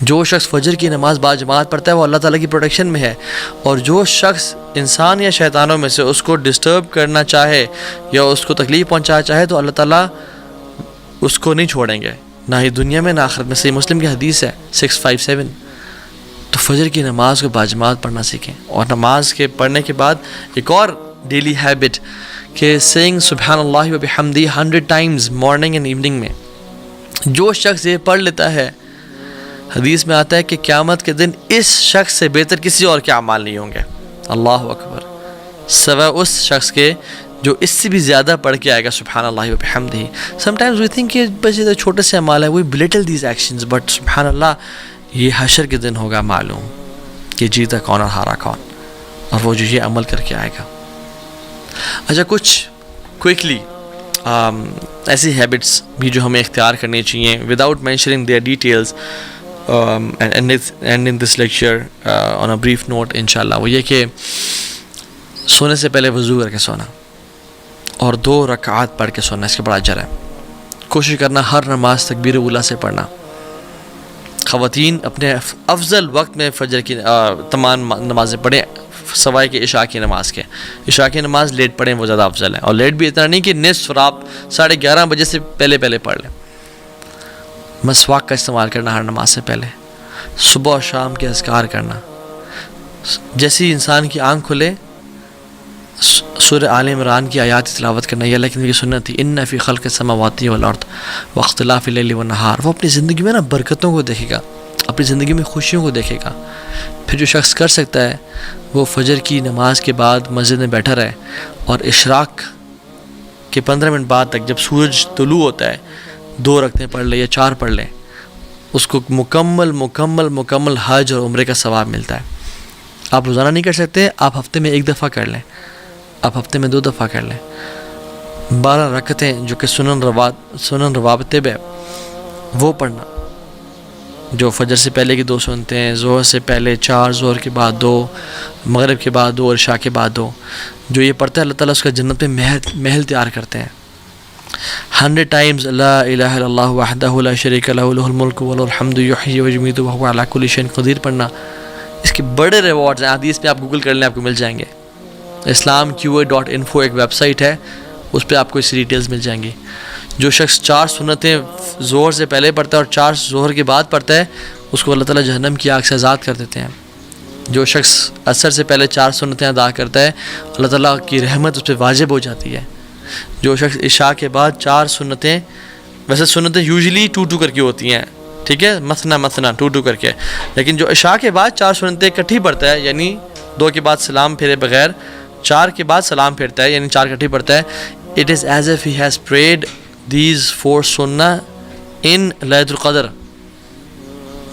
جو شخص فجر کی نماز باجماعت پڑھتا ہے وہ اللہ تعالیٰ کی پروٹیکشن میں ہے، اور جو شخص انسان یا شیطانوں میں سے اس کو ڈسٹرب کرنا چاہے یا اس کو تکلیف پہنچانا چاہے تو اللہ تعالیٰ اس کو نہیں چھوڑیں گے، نہ ہی دنیا میں نہ آخرت میں۔ صحیح مسلم کی حدیث ہے 657۔ تو فجر کی نماز کو باجماعت پڑھنا سیکھیں، اور نماز کے پڑھنے کے بعد ایک اور ڈیلی ہیبٹ کہ سینگ سبحان اللہ و بحمدی 100 ٹائمز مارننگ اینڈ ایوننگ میں۔ جو شخص یہ پڑھ لیتا ہے، حدیث میں آتا ہے کہ قیامت کے دن اس شخص سے بہتر کسی اور کے اعمال نہیں ہوں گے، اللہ اکبر، سوا اس شخص کے جو اس سے بھی زیادہ پڑھ کے آئے گا سبحان اللہ و بحمدہ۔ سم ٹائمز وی تھنک کہ بس یہ چھوٹے سے اعمال ہے، وی بلیٹل دیز ایکشنز، بٹ سبحان اللہ یہ حشر کے دن ہوگا معلوم کہ جیتا کون اور ہارا کون، اور وہ جو یہ عمل کر کے آئے گا۔ اچھا، کچھ کوئکلی ایسی ہیبٹس بھی جو ہمیں اختیار کرنی چاہیے without mentioning their details and in this lecture on a brief note انشاءاللہ، وہ یہ کہ سونے سے پہلے وضو کر کے سونا اور 2 رکعات پڑھ کے سونا، اس کا بڑا اجر ہے۔ کوشش کرنا ہر نماز تکبیر اولیٰ سے پڑھنا۔ خواتین اپنے افضل وقت میں فجر کی تمام نمازیں پڑھیں سوائے کہ عشاء کی نماز کے۔ عشاء کی نماز لیٹ پڑھیں، وہ زیادہ افضل ہے، اور لیٹ بھی اتنا نہیں کہ نصف رات 11:30 بجے سے پہلے پڑھ لیں۔ مسواک کا استعمال کرنا ہر نماز سے پہلے، صبح اور شام کے اذکار کرنا۔ جیسی انسان کی آنکھ کھلے سورہ آل عمران کی آیات تلاوت کرنا، یہ اللہ کی سنت تھی، ان فی خلق السماوات والارض واختلاف اللیل والنہار۔ وہ اپنی زندگی میں نا برکتوں کو دیکھے گا، اپنی زندگی میں خوشیوں کو دیکھے گا۔ پھر جو شخص کر سکتا ہے وہ فجر کی نماز کے بعد مسجد میں بیٹھا رہے اور اشراق کے 15 منٹ بعد تک جب سورج طلوع ہوتا ہے 2 رکعتیں پڑھ لے یا 4 پڑھ لیں، اس کو مکمل حج اور عمرے کا ثواب ملتا ہے۔ آپ روزانہ نہیں کر سکتے، آپ ہفتے میں 1 دفعہ کر لیں، آپ ہفتے میں 2 دفعہ کر لیں۔ 12 رکعتیں جو کہ سنن رواتب ہے وہ پڑھنا، جو فجر سے پہلے کی 2 سنتے ہیں، ظہر سے پہلے 4، ظہر کے بعد 2، مغرب کے بعد 2 اور عشاء کے بعد 2۔ جو یہ پڑھتا ہے اللہ تعالیٰ اس کا جنت میں محل تیار کرتے ہیں۔ 100 ٹائمز لا الہ الا اللہ وحدہ لا شریک لہ لہ الملک وله الحمد یحیی ویمیت وهو علی کل شیء قدیر پڑھنا، اس کے بڑے ریوارڈز ہیں۔ حدیث پہ آپ گوگل کر لیں، آپ کو مل جائیں گے۔ islamqa.info ایک ویب سائٹ ہے، اس پہ آپ کو اس ڈیٹیلز مل جائیں گی۔ جو شخص 4 سنتیں ظہر سے پہلے پڑھتا ہے اور 4 ظہر کے بعد پڑھتا ہے، اس کو اللہ تعالیٰ جہنم کی آگ سے آزاد کر دیتے ہیں۔ جو شخص عصر سے پہلے 4 سنتیں ادا کرتا ہے، اللہ تعالیٰ کی رحمت اس پہ واجب ہو جاتی ہے۔ جو شخص عشاء کے بعد 4 سنتیں، ویسے سنتیں یوزلی 2 کر کے ہوتی ہیں، ٹھیک ہے، مثنا 2 کر کے، لیکن جو عشاء کے بعد 4 سنتیں اکٹھی پڑھتا ہے، یعنی 2 کے بعد سلام پھیرے بغیر 4 کے بعد سلام پھیرتا ہے، یعنی 4 اکٹھی پڑھتا ہے، it is as if he has prayed these 4 sunnah in لیلۃ القدر۔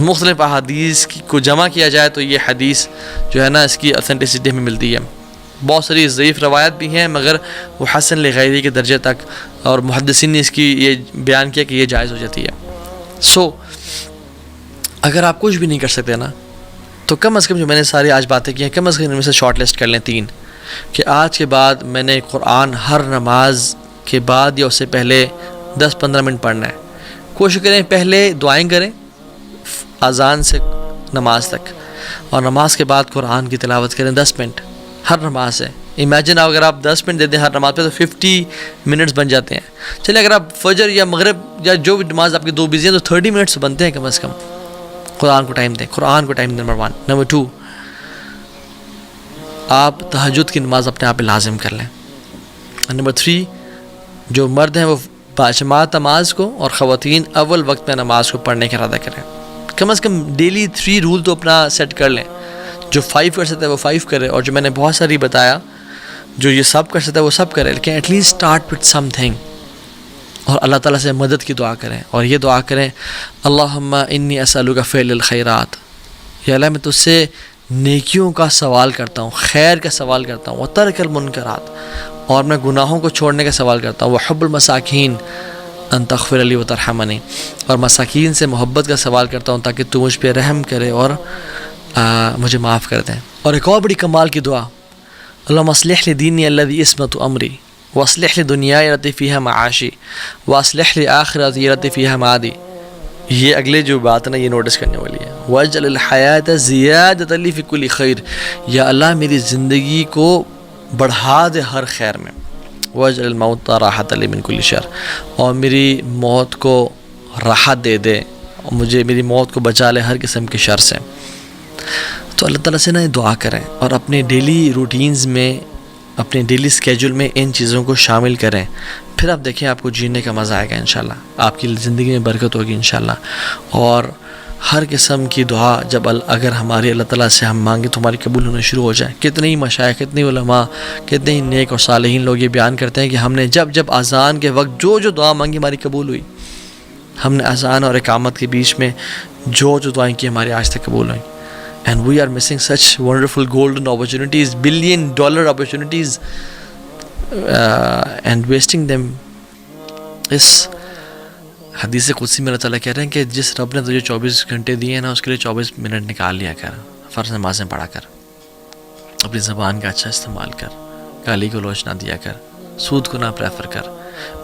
مختلف احادیث کو جمع کیا جائے تو یہ حدیث جو ہے نا اس کی اتھینٹسٹی ہمیں ملتی ہے۔ بہت ساری ضعیف روایت بھی ہیں مگر وہ حسن لغیری کے درجے تک، اور محدثین نے اس کی یہ بیان کیا کہ یہ جائز ہو جاتی ہے۔ اگر آپ کچھ بھی نہیں کر سکتے نا تو کم از کم جو میں نے ساری آج باتیں کی ہیں، کم از کم ان میں سے شارٹ لسٹ کر لیں 3، کہ آج کے بعد میں نے قرآن ہر نماز کے بعد یا اس سے پہلے 10-15 منٹ پڑھنا ہے۔ کوشش کریں پہلے دعائیں کریں اذان سے نماز تک، اور نماز کے بعد قرآن کی تلاوت کریں 10 منٹ ہر نماز سے۔ امیجن اگر آپ 10 منٹ دے دیں ہر نماز پہ تو 50 منٹس بن جاتے ہیں۔ چلیں اگر آپ فجر یا مغرب یا جو بھی نماز آپ کی 2 بزی ہیں تو 30 منٹس بنتے ہیں کم از کم۔ قرآن کو ٹائم دیں، قرآن کو ٹائم نمبر 1۔ نمبر 2، آپ تہجد کی نماز اپنے آپ پہ لازم کر لیں۔ نمبر 3، جو مرد ہیں وہ باجماعت نماز کو، اور خواتین اول وقت میں نماز کو پڑھنے کا ارادہ کریں۔ کم از کم ڈیلی 3 رول تو اپنا سیٹ کر لیں۔ جو 5 کر سکتا ہے وہ 5 کرے، اور جو میں نے بہت ساری بتایا جو یہ سب کر سکتا ہے وہ سب کرے، لیکن at least start with something, اور اللہ تعالیٰ سے مدد کی دعا کریں، اور یہ دعا کریں اللہم انی اسألک فعل الخیرات، یا اللہ میں تجھ سے نیکیوں کا سوال کرتا ہوں، خیر کا سوال کرتا ہوں، وترک المنکرات، اور میں گناہوں کو چھوڑنے کا سوال کرتا ہوں، وحب المساکین ان تغفر لی وترحمنی، اور مساکین سے محبت کا سوال کرتا ہوں تاکہ تو مجھ پہ رحم کرے اور مجھے معاف کر دیں۔ اور ایک اور بڑی کمال کی دعا، اللہم اصلح لی دینی الذی عصمت امری واصلح لی دنیای التی فیہا معاشی واصلح لی آخرتی التی فیہا معادی۔ یہ اگلے جو بات ہے نا یہ نوٹس کرنے والی ہے۔ وَاجْعَلِ الْحَيَاةَ زِيَادَةً لِي فِي كُلِّ خَيْرٍ، یا اللہ میری زندگی کو بڑھا دے ہر خیر میں. وَاجْعَلِ الْمَوْتَ رَاحَةً لِي مِنْ كُلِّ شَرٍ، اور میری موت کو راحت دے دے، اور مجھے میری موت کو بچا لے ہر قسم کے شر سے. تو اللہ تعالیٰ سے نا دعا کریں اور اپنے ڈیلی روٹینز میں، اپنے ڈیلی اسکیجول میں ان چیزوں کو شامل کریں. پھر آپ دیکھیں آپ کو جینے کا مزہ آئے گا انشاءاللہ، آپ کی زندگی میں برکت ہوگی انشاءاللہ. اور ہر قسم کی دعا جب اگر ہماری اللہ تعالیٰ سے ہم مانگیں تو ہماری قبول ہونا شروع ہو جائے. کتنے ہی مشائخ، کتنے علماء، کتنے ہی نیک اور صالحین لوگ یہ بیان کرتے ہیں کہ ہم نے جب اذان کے وقت جو دعا مانگی ہماری قبول ہوئی. ہم نے اذان اور اقامت کے بیچ میں جو دعائیں کی ہماری آج تک قبول ہوئیں. And we are missing such wonderful golden opportunities, $1 billion opportunities, and wasting them. اس حدیث قدسی میں اللہ تعالیٰ کہہ رہے ہیں کہ جس رب نے تجھے 24 گھنٹے دیے ہیں نا، اس کے لیے 24 منٹ نکال لیا کر، فرض نمازیں پڑھا کر، اپنی زبان کا اچھا استعمال کر، گالی گلوچ نہ دیا کر، سود کو نہ پریفر کر،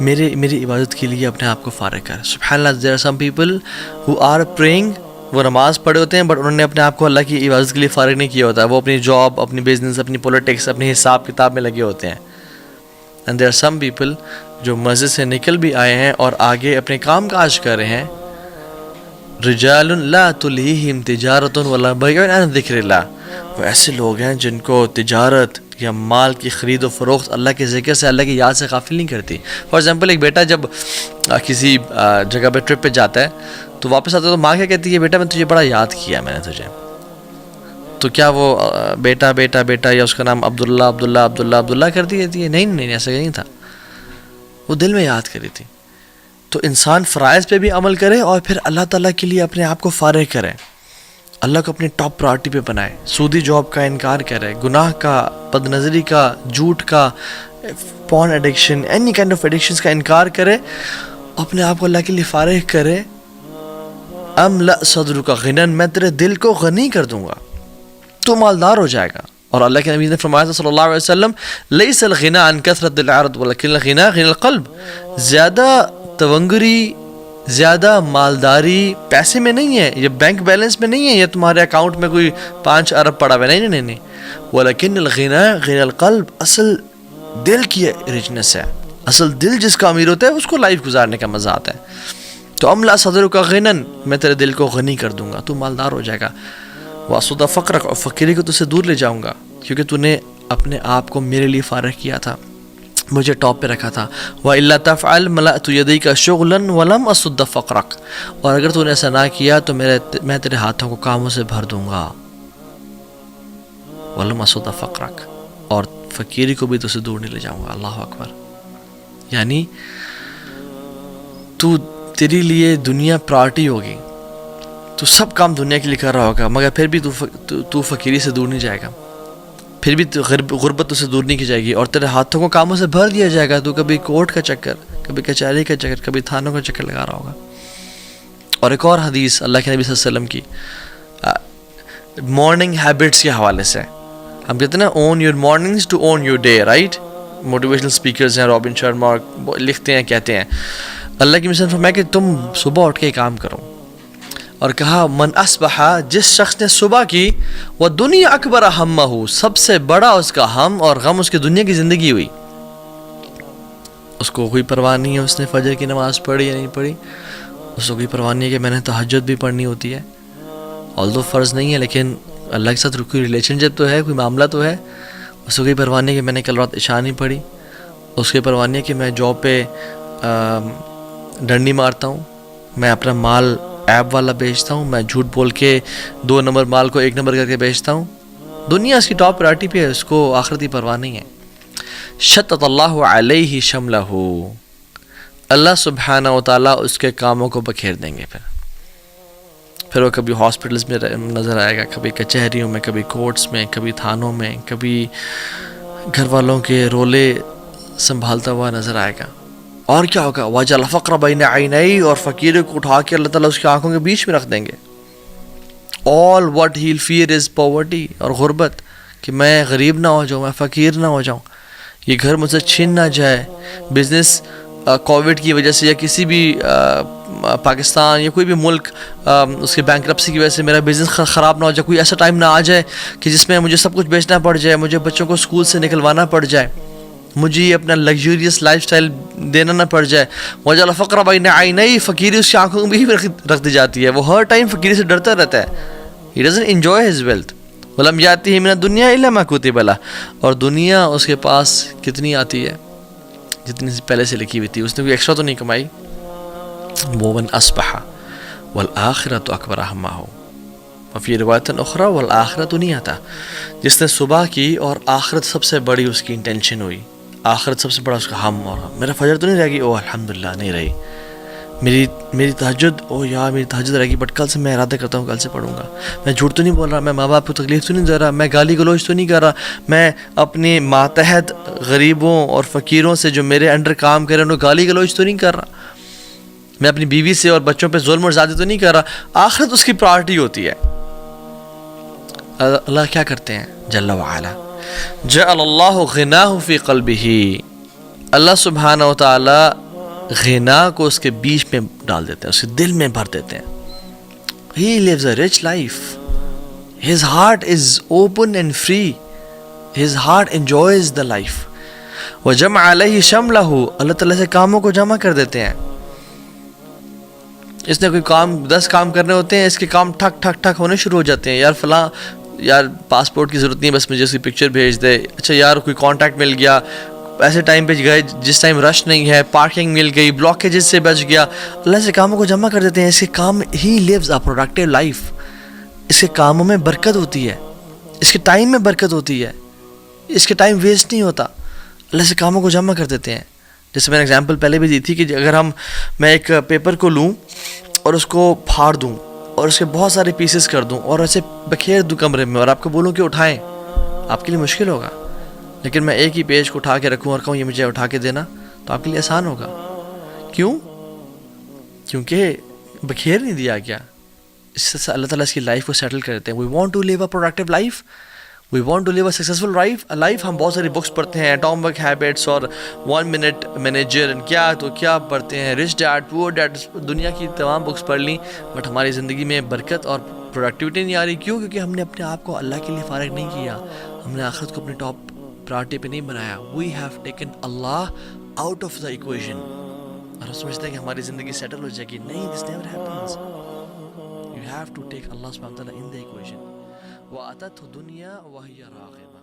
میری عبادت کے لیے اپنے آپ کو فارغ کر. سبحان اللہ. there are some people who are praying، وہ نماز پڑھے ہوتے ہیں بٹ انہوں نے اپنے آپ کو اللہ کی عبادت کے لیے فارغ نہیں کیا ہوتا. وہ اپنی جاب، اپنی بزنس، اپنی پولیٹکس، اپنی حساب کتاب میں لگے ہوتے ہیں. And there are some people جو مسجد سے نکل بھی آئے ہیں اور آگے اپنے کام کاج کر رہے ہیں. رجال لا تلہیہم تجارت ولا بیع عن ذکر اللہ، وہ ایسے لوگ ہیں جن کو تجارت یا مال کی خرید و فروخت اللہ کے ذکر سے، اللہ کی یاد سے غافل نہیں کرتی. فار ایگزامپل ایک بیٹا جب کسی جگہ پہ ٹرپ پہ جاتا ہے تو واپس آتا ہے تو ماں کیا کہتی ہے، بیٹا میں تجھے بڑا یاد کیا میں نے تجھے. تو کیا وہ بیٹا بیٹا بیٹا یا اس کا نام عبداللہ کرتی رہتی ہے؟ نہیں، ایسا نہیں تھا. وہ دل میں یاد کری تھی. تو انسان فرائض پہ بھی عمل کرے اور پھر اللہ تعالیٰ کے لیے اپنے آپ کو فارغ کرے، اللہ کو اپنی ٹاپ پرائرٹی پہ بنائے. سودی جاب کا انکار کرے، گناہ کا، بد نظری کا، جھوٹ کا، porn addiction, any kind of addictions کا انکار کرے، اپنے آپ کو اللہ کے لیے فارغ کرے. املأ صدرک غنی، میں تیرے دل کو غنی کر دوں گا، تو مالدار ہو جائے گا. اور اللہ کے نبی نے فرمایا صلی اللہ علیہ وسلم، لیس الغنی عن کثرت العرض ولکن الغنی غنی القلب. زیادہ تونگری، زیادہ مالداری پیسے میں نہیں ہے، یہ بینک بیلنس میں نہیں ہے، یہ تمہارے اکاؤنٹ میں کوئی 5 ارب پڑا ہوا ہے، نہیں. ولکن الغنی غنی القلب، اصل دل کی ریچنس ہے. اصل دل جس کا امیر ہوتا ہے اس کو لائف گزارنے کا مزہ آتا ہے. تو املا صدر کا غنن، میں تیرے دل کو غنی کر دوں گا، تو مالدار ہو جائے گا. واسود فقرک، اور فقیری کو تو سے دور لے جاؤں گا، کیونکہ تو نے اپنے آپ کو میرے لیے فارغ کیا تھا، مجھے ٹاپ پہ رکھا تھا. وَإِلَّا تَفْعَلْ مَلَأْتُ يَدَيْكَ شُغْلًا وَلَمْ أَصُدَّ فَقْرَكَ، اور اگر تو نے ایسا نہ کیا تو میں تیرے ہاتھوں کو کاموں سے بھر دوں گا. وَلَمْ أَصُدَّ فَقْرَكَ، اور فقیری کو بھی تو سے دور نہیں لے جاؤں گا. اللہ اکبر. یعنی تیری لیے دنیا پرائرٹی ہوگی، تو سب کام دنیا کے لیے کر رہا ہوگا، مگر پھر بھی تو فقیری سے دور نہیں جائے گا، پھر بھی غربت سے دور نہیں کی جائے گی، اور تیرے ہاتھوں کو کاموں سے بھر دیا جائے گا. تو کبھی کورٹ کا چکر، کبھی کچہری کا چکر، کبھی تھانوں کا چکر لگا رہا ہوگا. اور ایک اور حدیث اللہ کے نبی صلی اللہ علیہ وسلم کی مارننگ ہیبٹس کے حوالے سے، ہم کہتے ہیں نا own your mornings to own your day, right? Motivational speakers ہیں، رابن شرما لکھتے ہیں، کہتے ہیں اللہ کی مثال فرمایا کہ تم صبح اٹھ کے کام کرو. اور کہا من اصبح، جس شخص نے صبح کی، وہ دنیا اکبر ہمہ، سب سے بڑا اس کا ہم اور غم اس کی دنیا کی زندگی ہوئی. اس کو کوئی پرواہ نہیں ہے اس نے فجر کی نماز پڑھی یا نہیں پڑھی، اس کو کوئی پرواہ نہیں ہے کہ میں نے تہجد بھی پڑھنی ہوتی ہے، آلدو فرض نہیں ہے لیکن اللہ کے ساتھ کوئی ریلیشن شپ تو ہے، کوئی معاملہ تو ہے. اس کو کوئی پرواہ نہیں ہے کہ میں نے کل رات عشاء نہیں پڑھی، اس کی پرواہ نہیں ہے کہ میں جاب پہ ڈنڈی مارتا ہوں، میں اپنا مال ایپ والا بیچتا ہوں، میں جھوٹ بول کے 2 نمبر مال کو 1 نمبر کر کے بیچتا ہوں. دنیا اس کی ٹاپ پرائرٹی پہ ہے، اس کو آخرتی پرواہ نہیں ہے. شتت اللہ علیہ شملہ، اللہ سبحانہ و تعالیٰ اس کے کاموں کو بکھیر دیں گے. پھر وہ کبھی ہاسپٹلز میں نظر آئے گا، کبھی کچہریوں میں، کبھی کورٹس میں، کبھی تھانوں میں، کبھی گھر والوں کے رولے سنبھالتا ہوا نظر آئے گا. اور کیا ہوگا؟ وَجَعَلَ الْفَقْرَ بَيْنَ عَيْنَيْهِ، اور فقیر کو اٹھا کے اللہ تعالیٰ اس کی آنکھوں کے بیچ میں رکھ دیں گے. all what he'll fear is poverty، اور غربت، کہ میں غریب نہ ہو جاؤں، میں فقیر نہ ہو جاؤں، یہ گھر مجھ سے چھین نہ جائے، بزنس کووڈ کی وجہ سے یا کسی بھی پاکستان یا کوئی بھی ملک اس کے بینکرپسی کی وجہ سے میرا بزنس خراب نہ ہو جائے, کوئی ایسا ٹائم نہ آ جائے کہ جس میں مجھے سب کچھ بیچنا پڑ جائے, مجھے بچوں کو اسکول سے نکلوانا پڑ جائے, مجھے اپنا لگژریس لائف سٹائل دینا نہ پڑ جائے. وجعل الفقر بین عینی, فقیری اس کی آنکھوں میں بھی رکھ دی جاتی ہے, وہ ہر ٹائم فقیری سے ڈرتا رہتا ہے. He doesn't enjoy his wealth. ولم یاتہ من الدنیا الا ما کتب لہ, اور دنیا اس کے پاس کتنی آتی ہے جتنی پہلے سے لکھی ہوئی تھی, اس نے کوئی ایکسٹرا تو نہیں کمائی. ومن اصبح والآخرۃ اکبر ہمہ, وفی روایت اخری والآخرۃ نیتہ, جس نے صبح کی اور آخرت سب سے بڑی اس کی انٹینشن ہوئی, آخرت سب سے بڑا اس کا ہم, اور میرا فجر تو نہیں رہے گی, او الحمدللہ نہیں رہی, میری تہجد, او یار میری تہجد رہے گی, بٹ کل سے میں ارادہ کرتا ہوں کل سے پڑھوں گا. میں جھوٹ تو نہیں بول رہا, میں ماں باپ کو تکلیف تو نہیں دے رہا, میں گالی گلوچ تو نہیں کر رہا, میں اپنے ماتحت غریبوں اور فقیروں سے جو میرے انڈر کام کرے انہوں گالی گلوچ تو نہیں کر رہا, میں اپنی بیوی سے اور بچوں پہ ظلم اور زیادتی تو نہیں کر رہا. آخرت اس کی پرائرٹی ہوتی ہے. اللہ کیا کرتے ہیں جل وعلا, جعل اللہ غناہ فی قلبہ, اللہ سبحانہ و تعالی غنا کو اس کے بیچ میں ڈال دیتے ہیں, اس کے دل میں بھر دیتے ہیں. He lives a rich life. His heart is open and free. His heart enjoys the life. وجمع علیہ شملہ, اللہ تعالیٰ سے کاموں کو جمع کر دیتے ہیں. اس نے کوئی کام 10 کام کرنے ہوتے ہیں, اس کے کام ٹھک ٹھک ٹھک ہونے شروع ہو جاتے ہیں. یار فلاں, یار پاسپورٹ کی ضرورت نہیں, بس مجھے اس کی پکچر بھیج دے. اچھا یار کوئی کانٹیکٹ مل گیا, ایسے ٹائم پہ گئے جس ٹائم رش نہیں ہے, پارکنگ مل گئی, بلاکیجز سے بچ گیا. اللہ سے کاموں کو جمع کر دیتے ہیں. اس کے کام, ہی لیوز اے پروڈکٹیو لائف. اس کے کاموں میں برکت ہوتی ہے, اس کے ٹائم میں برکت ہوتی ہے, اس کے ٹائم ویسٹ نہیں ہوتا. اللہ سے کاموں کو جمع کر دیتے ہیں. جیسے میں نے اگزامپل پہلے بھی دی تھی کہ اگر میں ایک پیپر کو لوں اور اس کو پھاڑ دوں اور اس کے بہت سارے پیسز کر دوں اور ایسے بکھیر دوں کمرے میں, اور آپ کو بولوں کہ اٹھائیں, آپ کے لیے مشکل ہوگا. لیکن میں ایک ہی پیج کو اٹھا کے رکھوں اور کہوں یہ مجھے اٹھا کے دینا, تو آپ کے لیے آسان ہوگا. کیوں؟ کیونکہ بکھیر نہیں دیا گیا. اس سے اللہ تعالیٰ اس کی لائف کو سیٹل کر دیتے ہیں. We want to live a productive life, we want to live a successful life. ہم بہت ساری بکس پڑھتے ہیں, ایٹامک ہیبٹس اور 1 منٹ مینیجر, کیا تو کیا پڑھتے ہیں, رچ ڈیڈ پور ڈیڈ, دنیا کی تمام بکس پڑھ لیں, بٹ ہماری زندگی میں برکت اور پروڈکٹیوٹی نہیں آ رہی. کیوں؟ کیونکہ ہم نے اپنے آپ کو اللہ کے لیے فارغ نہیں کیا, ہم نے آخرت کو اپنے ٹاپ پرائرٹی پہ نہیں بنایا. We have taken Allah out of the equation, اور ہم سمجھتے ہیں کہ ہماری زندگی سیٹل ہو جائے گی. نہیں, this never happens. You have to take Allah subhanahu wa ta'ala in the equation. وَأَتَتْهُ دُنْيَا وَهِيَ رَاغِبٌ.